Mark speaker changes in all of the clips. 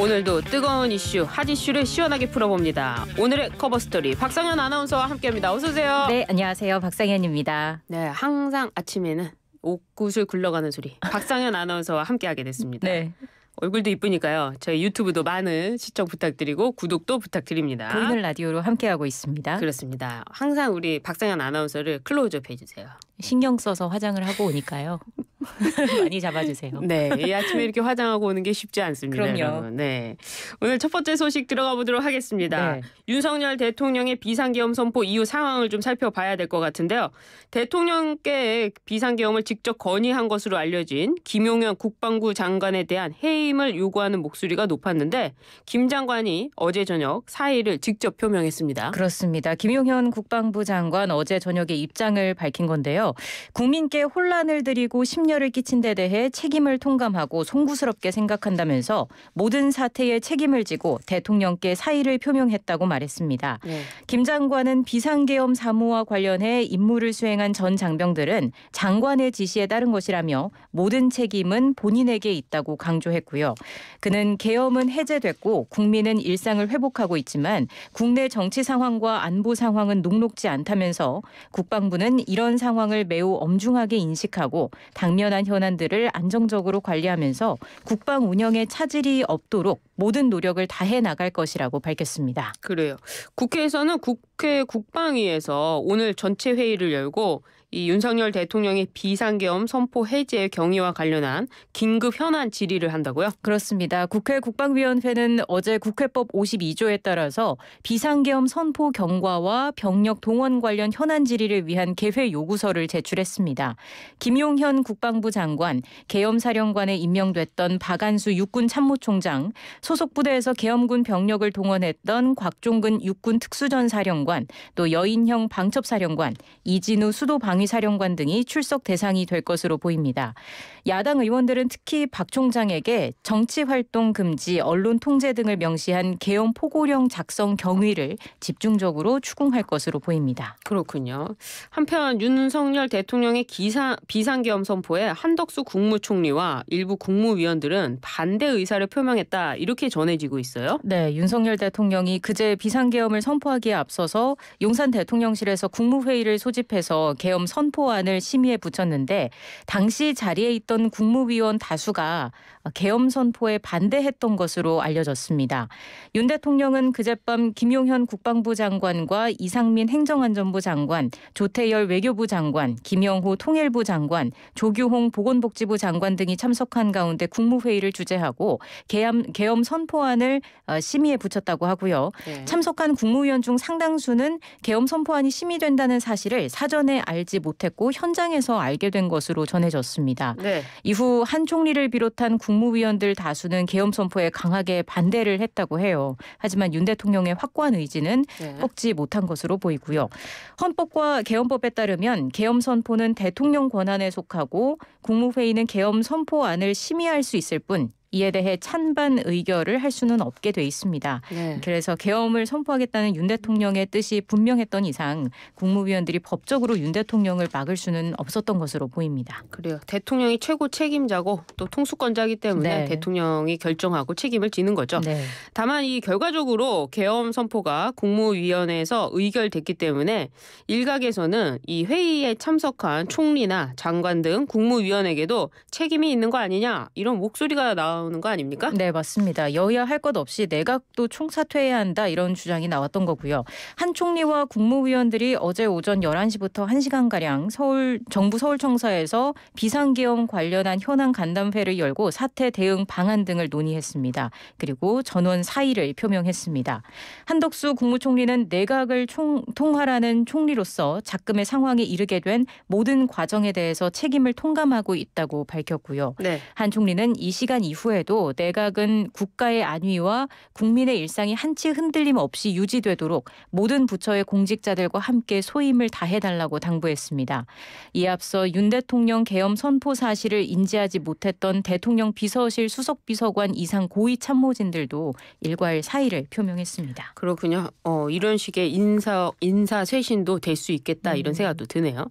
Speaker 1: 오늘도 뜨거운 이슈, 핫 이슈를 시원하게 풀어봅니다. 오늘의 커버스토리 박상현 아나운서와 함께합니다. 어서 오세요.
Speaker 2: 네, 안녕하세요. 박상현입니다.
Speaker 1: 네, 항상 아침에는 옷구슬 굴러가는 소리 박상현 아나운서와 함께하게 됐습니다.
Speaker 2: 네.
Speaker 1: 얼굴도 이쁘니까요. 저희 유튜브도 많은 시청 부탁드리고 구독도 부탁드립니다.
Speaker 2: 보이는 라디오로 함께하고 있습니다.
Speaker 1: 그렇습니다. 항상 우리 박상현 아나운서를 클로즈업 해주세요.
Speaker 2: 신경 써서 화장을 하고 오니까요. 많이 잡아주세요.
Speaker 1: 네, 이 아침에 이렇게 화장하고 오는 게 쉽지 않습니다.
Speaker 2: 그럼요.
Speaker 1: 여러분. 네, 오늘 첫 번째 소식 들어가 보도록 하겠습니다.
Speaker 2: 네.
Speaker 1: 윤석열 대통령의 비상계엄 선포 이후 상황을 좀 살펴봐야 될 것 같은데요. 대통령께 비상계엄을 직접 건의한 것으로 알려진 김용현 국방부 장관에 대한 해임을 요구하는 목소리가 높았는데 김 장관이 어제 저녁 사의를 직접 표명했습니다.
Speaker 2: 그렇습니다. 김용현 국방부 장관 어제 저녁에 입장을 밝힌 건데요. 국민께 혼란을 드리고 심려를 끼친 데 대해 책임을 통감하고 송구스럽게 생각한다면서 모든 사태에 책임을 지고 대통령께 사의를 표명했다고 말했습니다.
Speaker 1: 네.
Speaker 2: 김 장관은 비상계엄 사무와 관련해 임무를 수행한 전 장병들은 장관의 지시에 따른 것이라며 모든 책임은 본인에게 있다고 강조했고요. 그는 계엄은 해제됐고 국민은 일상을 회복하고 있지만 국내 정치 상황과 안보 상황은 녹록지 않다면서 국방부는 이런 상황을 매우 엄중하게 인식하고 당면한 현안들을 안정적으로 관리하면서 국방 운영에 차질이 없도록 모든 노력을 다해 나갈 것이라고 밝혔습니다.
Speaker 1: 그래요. 국회에서는 국회 국방위에서 오늘 전체 회의를 열고 이 윤석열 대통령의 비상계엄 선포 해제 경위와 관련한 긴급 현안 질의를 한다고요?
Speaker 2: 그렇습니다. 국회 국방위원회는 어제 국회법 52조에 따라서 비상계엄 선포 경과와 병력 동원 관련 현안 질의를 위한 개회 요구서를 제출했습니다. 김용현 국방부 장관, 계엄사령관에 임명됐던 박안수 육군 참모총장, 소속 부대에서 계엄군 병력을 동원했던 곽종근 육군 특수전사령관, 또 여인형 방첩사령관, 이진우 수도방위사령관 등이 출석 대상이 될 것으로 보입니다. 야당 의원들은 특히 박 총장에게 정치활동 금지, 언론 통제 등을 명시한 계엄 포고령 작성 경위를 집중적으로 추궁할 것으로 보입니다.
Speaker 1: 그렇군요. 한편 윤석열 대통령의 비상계엄 선포에 한덕수 국무총리와 일부 국무위원들은 반대 의사를 표명했다 이렇게 전해지고 있어요.
Speaker 2: 네, 윤석열 대통령이 그제 비상계엄을 선포하기에 앞서서 용산 대통령실에서 국무회의를 소집해서 계엄 선포안을 심의에 붙였는데 당시 자리에 있던 국무위원 다수가 계엄 선포에 반대했던 것으로 알려졌습니다. 윤 대통령은 그젯밤 김용현 국방부 장관과 이상민 행정안전부 장관, 조태열 외교부 장관, 김영호 통일부 장관, 조규홍 보건복지부 장관 등이 참석한 가운데 국무회의를 주재하고 계엄 선포안을 심의에 붙였다고 하고요.
Speaker 1: 네.
Speaker 2: 참석한 국무위원 중 상당수는 계엄 선포안이 심의된다는 사실을 사전에 알지 못했고 현장에서 알게 된 것으로 전해졌습니다.
Speaker 1: 네.
Speaker 2: 이후 한 총리를 비롯한 국무위원들 다수는 계엄 선포에 강하게 반대를 했다고 해요. 하지만 윤 대통령의 확고한 의지는
Speaker 1: 네.
Speaker 2: 꺾지 못한 것으로 보이고요. 헌법과 계엄법에 따르면 계엄 선포는 대통령 권한에 속하고 국무회의는 계엄 선포안을 심의할 수 있을 뿐 이에 대해 찬반 의결을 할 수는 없게 돼 있습니다.
Speaker 1: 네.
Speaker 2: 그래서 계엄을 선포하겠다는 윤 대통령의 뜻이 분명했던 이상 국무위원들이 법적으로 윤 대통령을 막을 수는 없었던 것으로 보입니다.
Speaker 1: 그래요. 대통령이 최고 책임자고 또 통수권자이기 때문에
Speaker 2: 네.
Speaker 1: 대통령이 결정하고 책임을 지는 거죠.
Speaker 2: 네.
Speaker 1: 다만 이 결과적으로 계엄 선포가 국무위원회에서 의결됐기 때문에 일각에서는 이 회의에 참석한 총리나 장관 등 국무위원에게도 책임이 있는 거 아니냐 이런 목소리가 나오는 거 아닙니까?
Speaker 2: 네, 맞습니다. 여야 할 것 없이 내각도 총사퇴해야 한다 이런 주장이 나왔던 거고요. 한 총리와 국무위원들이 어제 오전 11시부터 1시간가량 정부 서울청사에서 비상계엄 관련한 현안 간담회를 열고 사태 대응 방안 등을 논의했습니다. 그리고 전원 사의를 표명했습니다. 한덕수 국무총리는 내각을 통할하는 총리로서 작금의 상황에 이르게 된 모든 과정에 대해서 책임을 통감하고 있다고 밝혔고요.
Speaker 1: 네.
Speaker 2: 한 총리는 이 시간 이후에도 내각은 국가의 안위와 국민의 일상이 한치 흔들림 없이 유지되도록 모든 부처의 공직자들과 함께 소임을 다해달라고 당부했습니다. 이에 앞서 윤 대통령 계엄 선포 사실을 인지하지 못했던 대통령 비서실 수석비서관 이상 고위 참모진들도 일괄 사의를 표명했습니다.
Speaker 1: 그렇군요. 이런 식의 인사 쇄신도 될 수 있겠다 이런 생각도 드네요.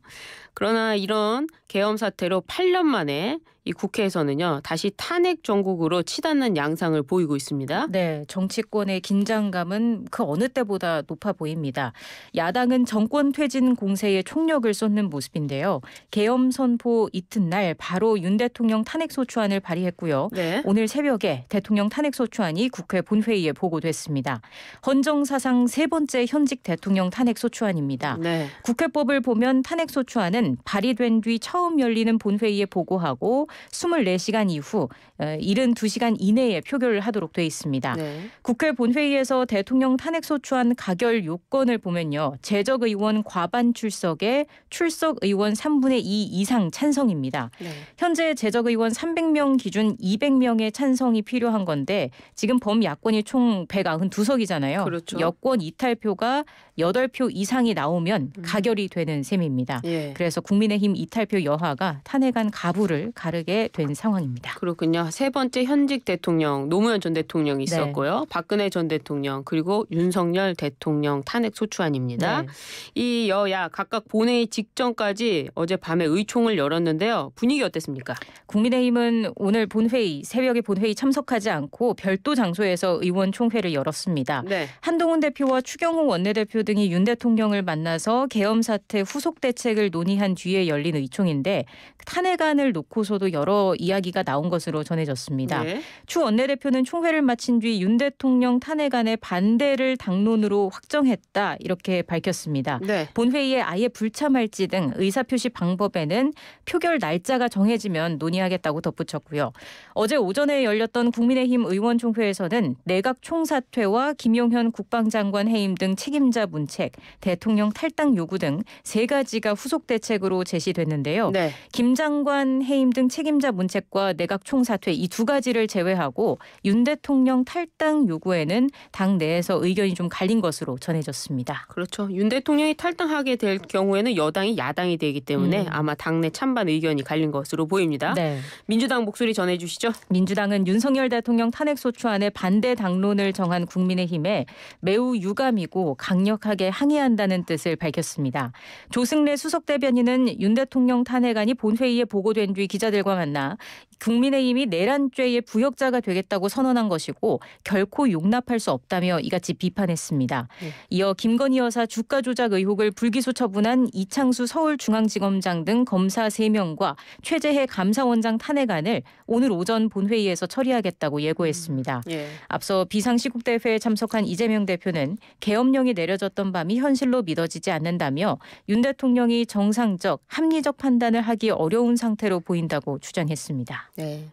Speaker 1: 그러나 이런 계엄 사태로 8년 만에 이 국회에서는요 다시 탄핵 정국으로 치닫는 양상을 보이고 있습니다.
Speaker 2: 네, 정치권의 긴장감은 그 어느 때보다 높아 보입니다. 야당은 정권 퇴진 공세에 총력을 쏟는 모습인데요. 계엄 선포 이튿날 바로 윤 대통령 탄핵소추안을 발의했고요.
Speaker 1: 네.
Speaker 2: 오늘 새벽에 대통령 탄핵소추안이 국회 본회의에 보고됐습니다. 헌정사상 세 번째 현직 대통령 탄핵소추안입니다.
Speaker 1: 네.
Speaker 2: 국회법을 보면 탄핵소추안은 발의된 뒤 처음 열리는 본회의에 보고하고 24시간 이후 72시간 이내에 표결을 하도록 돼 있습니다.
Speaker 1: 네.
Speaker 2: 국회 본회의에서 대통령 탄핵소추안 가결 요건을 보면요. 재적 의원 과반 출석에 출석 의원 3분의 2 이상 찬성입니다.
Speaker 1: 네.
Speaker 2: 현재 재적 의원 300명 기준 200명의 찬성이 필요한 건데 지금 범야권이 총 192석이잖아요.
Speaker 1: 그렇죠.
Speaker 2: 여권 이탈표가 8표 이상이 나오면 가결이 되는 셈입니다.
Speaker 1: 예.
Speaker 2: 그래서 국민의힘 이탈표 여하가 탄핵안 가부를 가르게 된 상황입니다.
Speaker 1: 그렇군요. 세 번째 현직 대통령 노무현 전 대통령이 있었고요. 박근혜 전 대통령 그리고 윤석열 대통령 탄핵 소추안입니다.
Speaker 2: 네.
Speaker 1: 이 여야 각각 본회의 직전까지 어젯밤에 의총을 열었는데요. 분위기 어땠습니까?
Speaker 2: 국민의힘은 오늘 본회의 새벽에 본회의 참석하지 않고 별도 장소에서 의원총회를 열었습니다.
Speaker 1: 네.
Speaker 2: 한동훈 대표와 추경호 원내대표 등이 윤 대통령을 만나서 계엄 사태 후속 대책을 논의한 뒤에 열린 의총인데 탄핵안을 놓고서도 여러 이야기가 나온 것으로 전해졌습니다.
Speaker 1: 네.
Speaker 2: 추 원내대표는 총회를 마친 뒤 윤 대통령 탄핵안에 반대를 당론으로 확정했다 이렇게 밝혔습니다.
Speaker 1: 네.
Speaker 2: 본회의에 아예 불참할지 등 의사표시 방법에는 표결 날짜가 정해지면 논의하겠다고 덧붙였고요. 어제 오전에 열렸던 국민의힘 의원총회에서는 내각 총사퇴와 김용현 국방장관 해임 등 책임자 문책, 대통령 탈당 요구 등 세 가지가 후속 대책으로 제시됐는데요.
Speaker 1: 네.
Speaker 2: 김 장관 해임 등 책임자 문책과 내각 총사퇴 이 두 가지를 제외하고 윤 대통령 탈당 요구에는 당 내에서 의견이 좀 갈린 것으로 전해졌습니다.
Speaker 1: 그렇죠. 윤 대통령이 탈당하게 될 경우에는 여당이 야당이 되기 때문에 아마 당내 찬반 의견이 갈린 것으로 보입니다.
Speaker 2: 네.
Speaker 1: 민주당 목소리 전해주시죠.
Speaker 2: 민주당은 윤석열 대통령 탄핵소추안에 반대 당론을 정한 국민의힘에 매우 유감이고 강력하게 항의한다는 뜻을 밝혔습니다. 조승래 수석 대변인은 윤 대통령 탄핵안이 본회의에 보고된 뒤 기자들과 만나 국민의힘이 내란죄의 부역자가 되겠다고 선언한 것이고 결코 용납할 수 없다며 이같이 비판했습니다. 이어 김건희 여사 주가 조작 의혹을 불기소 처분한 이창수 서울중앙지검장 등 검사 3명과 최재해 감사원장 탄핵안을 오늘 오전 본회의에서 처리하겠다고 예고했습니다.
Speaker 1: 예.
Speaker 2: 앞서 비상시국대회에 참석한 이재명 대표는 계엄령이 내려졌던 밤이 현실로 믿어지지 않는다며 윤 대통령이 정상적, 합리적 판단을 하기 어려운 상태로 보인다고 주장했습니다.
Speaker 1: 네.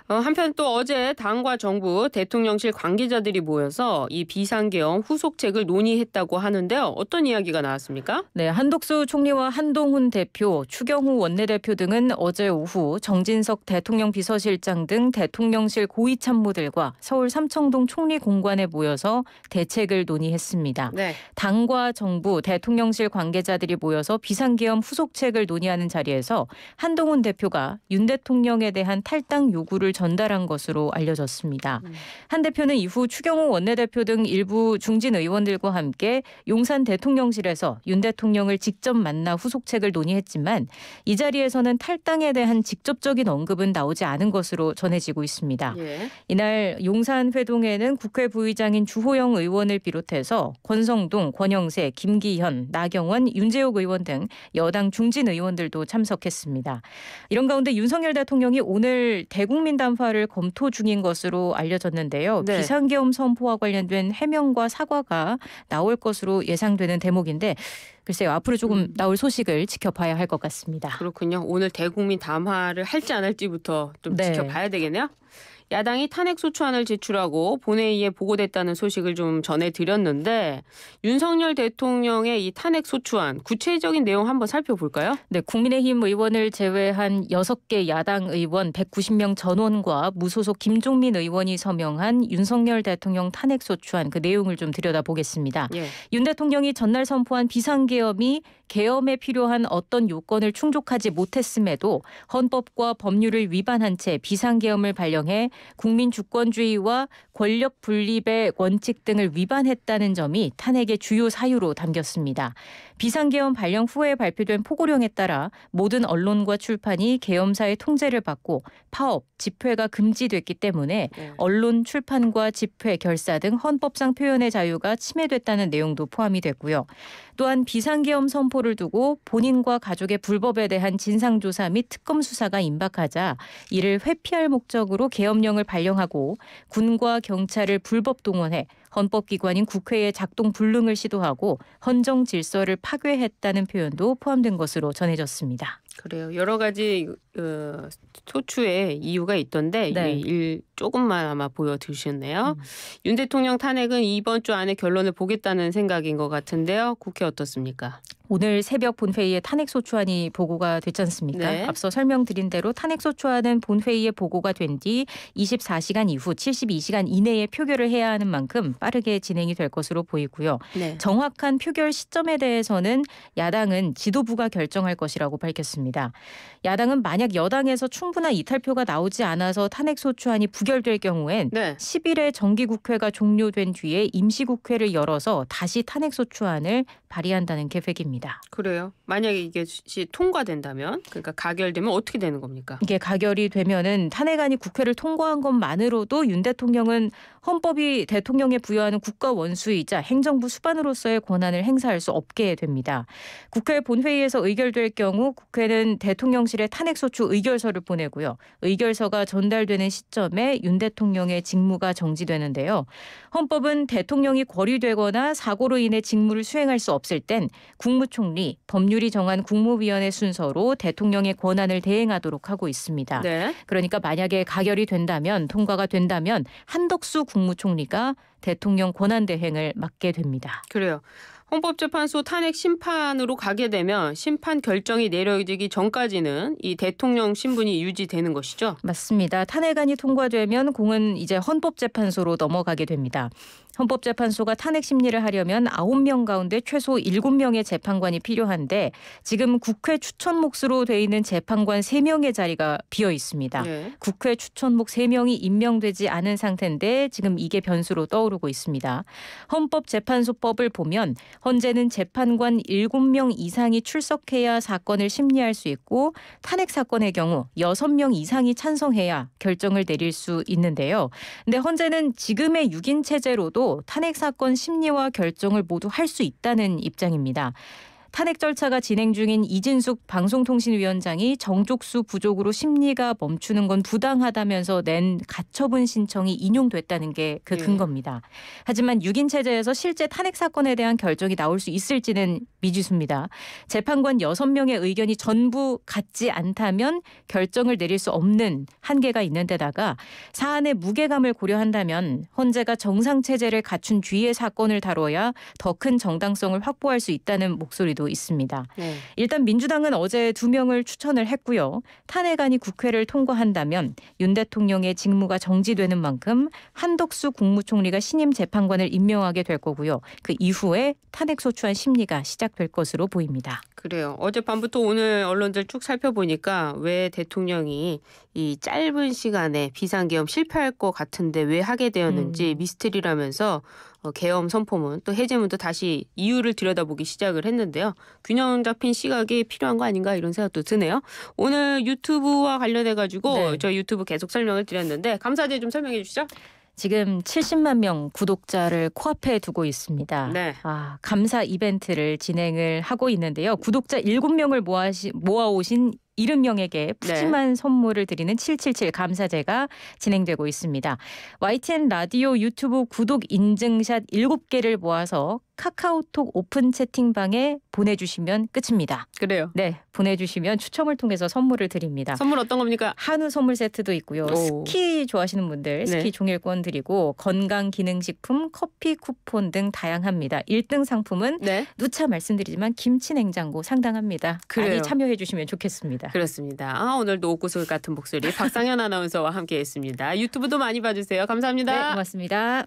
Speaker 1: 한편 또 어제 당과 정부, 대통령실 관계자들이 모여서 이 비상계엄 후속책을 논의했다고 하는데요. 어떤 이야기가 나왔습니까?
Speaker 2: 네, 한독수 총리와 한동훈 대표, 추경호 원내대표 등은 어제 오후 정진석 대통령 비서실장 등 대통령실 고위 참모들과 서울 삼청동 총리공관에 모여서 대책을 논의했습니다.
Speaker 1: 네.
Speaker 2: 당과 정부, 대통령실 관계자들이 모여서 비상계엄 후속책을 논의하는 자리에서 한동훈 대표가 윤 대통령에 대한 탈당 요구를 전달한 것으로 알려졌습니다. 한 대표는 이후 추경호 원내대표 등 일부 중진 의원들과 함께 용산 대통령실에서 윤 대통령을 직접 만나 후속책을 논의했지만 이 자리에서는 탈당에 대한 직접적인 언급은 나오지 않은 것으로 전해지고 있습니다.
Speaker 1: 예.
Speaker 2: 이날 용산 회동에는 국회 부의장인 주호영 의원을 비롯해서 권성동, 권영세, 김기현, 나경원, 윤재욱 의원 등 여당 중진 의원들도 참석했습니다. 이런 가운데 윤석열 대통령이 오늘 대국민 담화를 검토 중인 것으로 알려졌는데요.
Speaker 1: 네.
Speaker 2: 비상계엄 선포와 관련된 해명과 사과가 나올 것으로 예상되는 대목인데 글쎄요. 앞으로 조금 나올 소식을 지켜봐야 할 것 같습니다.
Speaker 1: 그렇군요. 오늘 대국민 담화를 할지 안 할지부터 좀
Speaker 2: 네.
Speaker 1: 지켜봐야 되겠네요. 야당이 탄핵소추안을 제출하고 본회의에 보고됐다는 소식을 좀 전해드렸는데 윤석열 대통령의 이 탄핵소추안 구체적인 내용 한번 살펴볼까요?
Speaker 2: 네, 국민의힘 의원을 제외한 6개 야당 의원 190명 전원과 무소속 김종민 의원이 서명한 윤석열 대통령 탄핵소추안 그 내용을 좀 들여다보겠습니다.
Speaker 1: 예.
Speaker 2: 윤 대통령이 전날 선포한 비상계엄이 계엄에 필요한 어떤 요건을 충족하지 못했음에도 헌법과 법률을 위반한 채 비상계엄을 발령해 국민 주권주의와 권력 분립의 원칙 등을 위반했다는 점이 탄핵의 주요 사유로 담겼습니다. 비상계엄 발령 후에 발표된 포고령에 따라 모든 언론과 출판이 계엄사의 통제를 받고 파업, 집회가 금지됐기 때문에 언론, 출판과 집회, 결사 등 헌법상 표현의 자유가 침해됐다는 내용도 포함이 됐고요. 또한 비상계엄 선포를 두고 본인과 가족의 불법에 대한 진상조사 및 특검 수사가 임박하자 이를 회피할 목적으로 계엄령을 발령하고 군과 경찰을 불법 동원해 헌법기관인 국회의 작동 불능을 시도하고 헌정 질서를 파괴했다는 표현도 포함된 것으로 전해졌습니다.
Speaker 1: 그래요. 여러 가지 소추의 이유가 있던데
Speaker 2: 네.
Speaker 1: 조금만 아마 보여드리셨네요. 윤 대통령 탄핵은 이번 주 안에 결론을 보겠다는 생각인 것 같은데요. 국회 어떻습니까?
Speaker 2: 오늘 새벽 본회의에 탄핵소추안이 보고가 됐지 않습니까?
Speaker 1: 네.
Speaker 2: 앞서 설명드린 대로 탄핵소추안은 본회의에 보고가 된 뒤 24시간 이후 72시간 이내에 표결을 해야 하는 만큼 빠르게 진행이 될 것으로 보이고요.
Speaker 1: 네.
Speaker 2: 정확한 표결 시점에 대해서는 야당은 지도부가 결정할 것이라고 밝혔습니다. 야당은 만약 여당에서 충분한 이탈표가 나오지 않아서 탄핵소추안이 부결될 경우엔 10일에 정기국회가 종료된 뒤에 임시국회를 열어서 다시 탄핵소추안을 발의한다는 계획입니다.
Speaker 1: 그래요. 만약에 이게 통과된다면, 그러니까 가결되면 어떻게 되는 겁니까?
Speaker 2: 이게 가결이 되면은 탄핵안이 국회를 통과한 것만으로도 윤 대통령은 헌법이 대통령에 부여하는 국가 원수이자 행정부 수반으로서의 권한을 행사할 수 없게 됩니다. 국회 본회의에서 의결될 경우 국회는 대통령실에 탄핵소추 의결서를 보내고요. 의결서가 전달되는 시점에 윤 대통령의 직무가 정지되는데요. 헌법은 대통령이 고리되거나 사고로 인해 직무를 수행할 수 없을 땐 국무총리, 법률이 정한 국무위원회 순서로 대통령의 권한을 대행하도록 하고 있습니다.
Speaker 1: 네.
Speaker 2: 그러니까 만약에 가결이 된다면, 통과가 된다면 한덕수 국무총리가 대통령 권한 대행을 맡게 됩니다.
Speaker 1: 그래요. 헌법재판소 탄핵 심판으로 가게 되면 심판 결정이 내려지기 전까지는 이 대통령 신분이 유지되는 것이죠?
Speaker 2: 맞습니다. 탄핵안이 통과되면 공은 이제 헌법재판소로 넘어가게 됩니다. 헌법재판소가 탄핵 심리를 하려면 9명 가운데 최소 7명의 재판관이 필요한데 지금 국회 추천 몫으로 돼 있는 재판관 3명의 자리가 비어 있습니다.
Speaker 1: 네.
Speaker 2: 국회 추천 몫 3명이 임명되지 않은 상태인데 지금 이게 변수로 떠오르고 있습니다. 헌법재판소법을 보면 현재는 재판관 7명 이상이 출석해야 사건을 심리할 수 있고 탄핵 사건의 경우 6명 이상이 찬성해야 결정을 내릴 수 있는데요. 근데 현재는 지금의 6인 체제로도 탄핵 사건 심리와 결정을 모두 할 수 있다는 입장입니다. 탄핵 절차가 진행 중인 이진숙 방송통신위원장이 정족수 부족으로 심리가 멈추는 건 부당하다면서 낸 가처분 신청이 인용됐다는 게 그 근거입니다. 하지만 6인 체제에서 실제 탄핵 사건에 대한 결정이 나올 수 있을지는 미지수입니다. 재판관 6명의 의견이 전부 같지 않다면 결정을 내릴 수 없는 한계가 있는 데다가 사안의 무게감을 고려한다면 헌재가 정상 체제를 갖춘 뒤에 사건을 다뤄야 더 큰 정당성을 확보할 수 있다는 목소리도 있습니다. 일단 민주당은 어제 2명을 추천을 했고요. 탄핵안이 국회를 통과한다면 윤 대통령의 직무가 정지되는 만큼 한덕수 국무총리가 신임 재판관을 임명하게 될 거고요. 그 이후에 탄핵소추안 심리가 시작될 것으로 보입니다.
Speaker 1: 그래요. 어젯밤부터 오늘 언론들 쭉 살펴보니까 왜 대통령이 이 짧은 시간에 비상계엄 실패할 것 같은데 왜 하게 되었는지 미스터리라면서 계엄 선포문 또 해제문도 다시 이유를 들여다보기 시작을 했는데요. 균형 잡힌 시각이 필요한 거 아닌가 이런 생각도 드네요. 오늘 유튜브와 관련해가지고 저희 유튜브 계속 설명을 드렸는데 감사제 좀 설명해 주시죠.
Speaker 2: 지금 70만 명 구독자를 코앞에 두고 있습니다. 감사 이벤트를 진행을 하고 있는데요. 구독자 7명을 모아오신 70명에게 푸짐한 선물을 드리는 777 감사제가 진행되고 있습니다. YTN 라디오 유튜브 구독 인증샷 7개를 모아서 카카오톡 오픈 채팅방에 보내주시면 끝입니다.
Speaker 1: 그래요?
Speaker 2: 네, 보내주시면 추첨을 통해서 선물을 드립니다.
Speaker 1: 선물 어떤 겁니까?
Speaker 2: 한우 선물 세트도 있고요. 스키 좋아하시는 분들 스키 종일권 드리고 건강기능식품, 커피 쿠폰 등 다양합니다. 1등 상품은 누차 말씀드리지만 김치 냉장고 상당합니다. 많이 참여해 주시면 좋겠습니다.
Speaker 1: 그렇습니다. 오늘도 옥구슬 같은 목소리 박상현 아나운서와 함께했습니다. 유튜브도 많이 봐주세요. 감사합니다.
Speaker 2: 네, 고맙습니다.